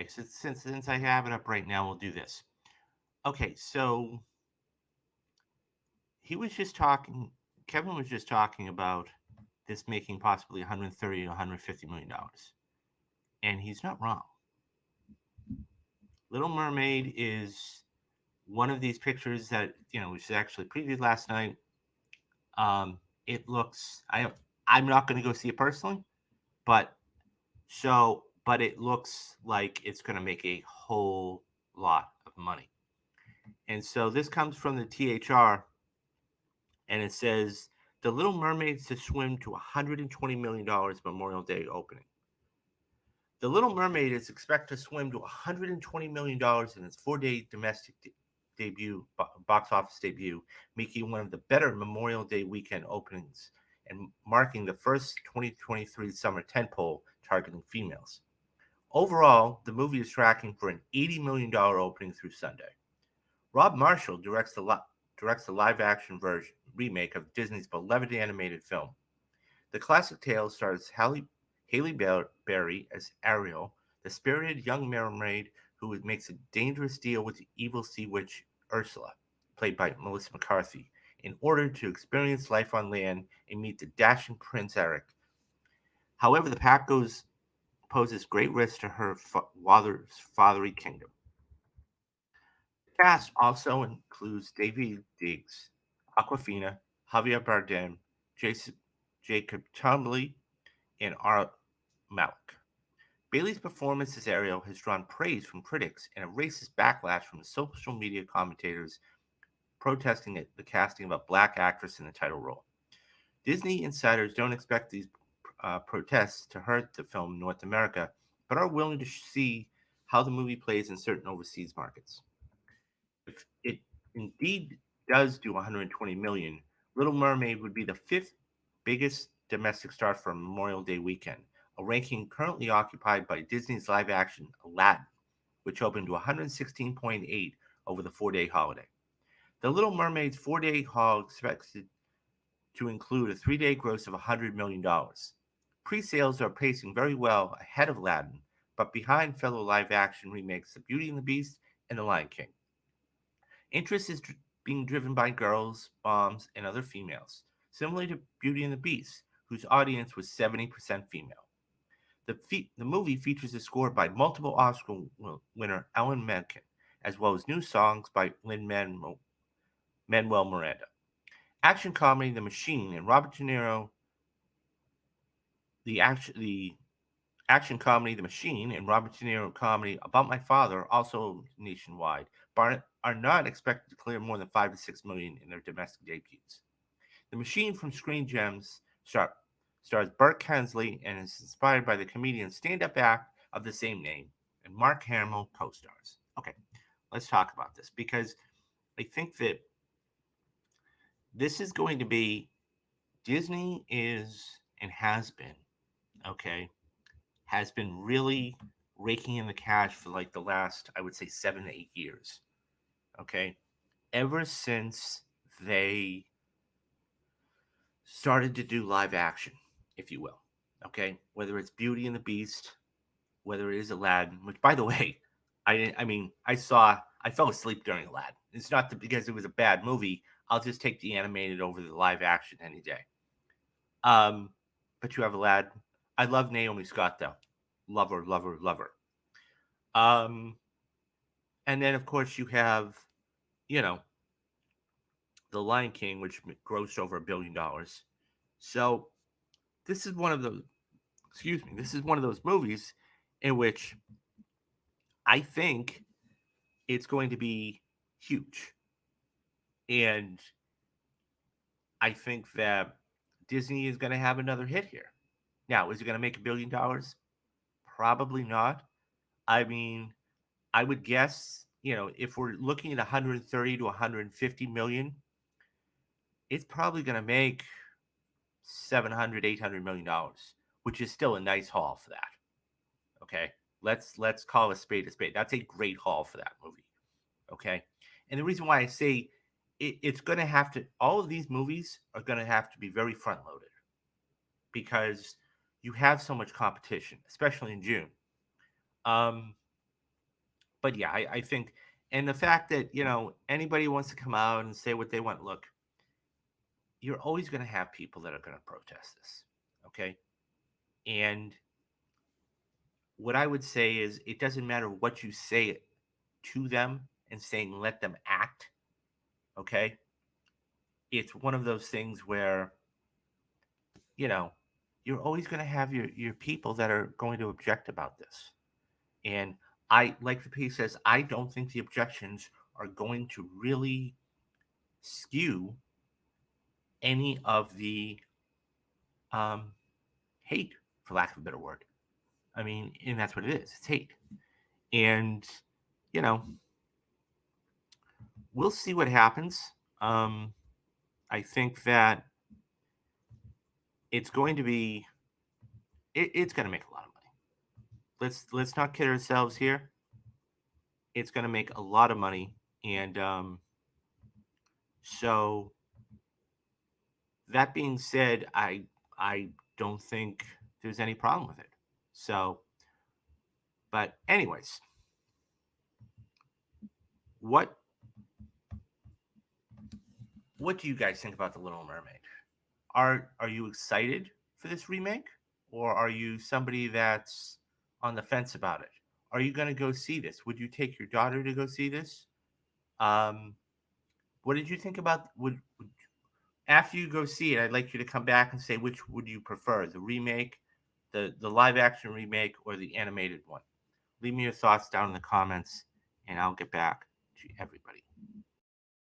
Okay, since I have it up right now, we'll do this. Okay, so he was just talking. Kevin was just talking about this making possibly 130 to 150 million dollars, and he's not wrong. Little Mermaid is one of these pictures that was actually previewed last night. It looks. I'm not going to go see it personally, but but it looks like it's going to make a whole lot of money. And so this comes from the THR, and it says the Little Mermaid's to swim to $120 million Memorial Day opening. The Little Mermaid is expected to swim to $120 million in its 4-day domestic debut, box office debut, making one of the better Memorial Day weekend openings and marking the first 2023 summer tentpole targeting females. Overall, the movie is tracking for an $80 million opening through Sunday. Rob Marshall directs the live action version remake of Disney's beloved animated film. The classic tale stars Haley Berry as Ariel, the spirited young mermaid who makes a dangerous deal with the evil sea witch Ursula, played by Melissa McCarthy, in order to experience life on land and meet the dashing Prince Eric. However, the pact poses great risk to her father's fathery kingdom. The cast also includes David Diggs, Aquafina, Javier Bardem, Jason, Jacob Tremblay, and Ara Malik. Bailey's performance as Ariel has drawn praise from critics and a racist backlash from social media commentators protesting the casting of a black actress in the title role. Disney insiders don't expect these protests to hurt the film in North America, but are willing to see how the movie plays in certain overseas markets. If it indeed does do 120 million, Little Mermaid would be the fifth biggest domestic start for Memorial Day weekend, a ranking currently occupied by Disney's live action Aladdin, which opened to 116.8 over the 4-day holiday. The Little Mermaid's 4-day haul expected to include a 3-day gross of $100 million. Pre-sales are pacing very well ahead of Aladdin, but behind fellow live action remakes of Beauty and the Beast and The Lion King. Interest is being driven by girls, moms, and other females, similar to Beauty and the Beast, whose audience was 70% female. The movie features a score by multiple Oscar winner Alan Menken, as well as new songs by Manuel Miranda. Action comedy The Machine and Robert De Niro, the action comedy The Machine and Robert De Niro comedy About My Father, also nationwide, are not expected to clear more than 5 to 6 million in their domestic debuts. The Machine from Screen Gems stars Burt Kensley and is inspired by the comedian stand-up act of the same name, and Mark Hamill co-stars. Okay, let's talk about this because I think that this is going to be Disney is and has been okay has been really raking in the cash for like the last, I would say, 7 to 8 years. Okay. Ever since they started to do live action, if you will. Okay. Whether it's Beauty and the Beast, whether it is Aladdin, which by the way, I fell asleep during Aladdin. It's not because it was a bad movie. I'll just take the animated over the live action any day. Um, but you have Aladdin. I love Naomi Scott though. Love her, love her, love her. Um, and then of course you have, you know, The Lion King, which grossed over $1 billion. So this is one of those. Excuse me. This is one of those movies in which I think it's going to be huge, and I think that Disney is going to have another hit here. Now, is it going to make $1 billion? Probably not. I mean, I would guess, if we're looking at 130 to 150 million, it's probably going to make 700, $800 million, which is still a nice haul for that. Okay. Let's call a spade a spade. That's a great haul for that movie. Okay. And the reason why I say it's going to have to, all of these movies are going to have to be very front loaded because you have so much competition, especially in June. Um, but yeah, I think, and the fact that anybody wants to come out and say what they want. Look, you're always going to have people that are going to protest this. Okay. And what I would say is it doesn't matter what you say to them and saying let them act. Okay. It's one of those things where, you know, you're always going to have your people that are going to object about this. And I, like the piece says, I don't think the objections are going to really skew any of the um, hate, for lack of a better word. I mean, and that's what it is. It's hate. And, you know, we'll see what happens. Um, I think that it's going to be, it's going to make a lot of money. Let's not kid ourselves here. It's going to make a lot of money. And so that being said, I don't think there's any problem with it. So, but anyways, what what do you guys think about the Little Mermaid? Are you excited for this remake, or are you somebody that's on the fence about it? Are you going to go see this? Would you take your daughter to go see this? Um, what did you think about would after you go see it? I'd like you to come back and say which would you prefer, the remake, the live action remake, or the animated one. Leave me your thoughts down in the comments, and I'll get back to everybody.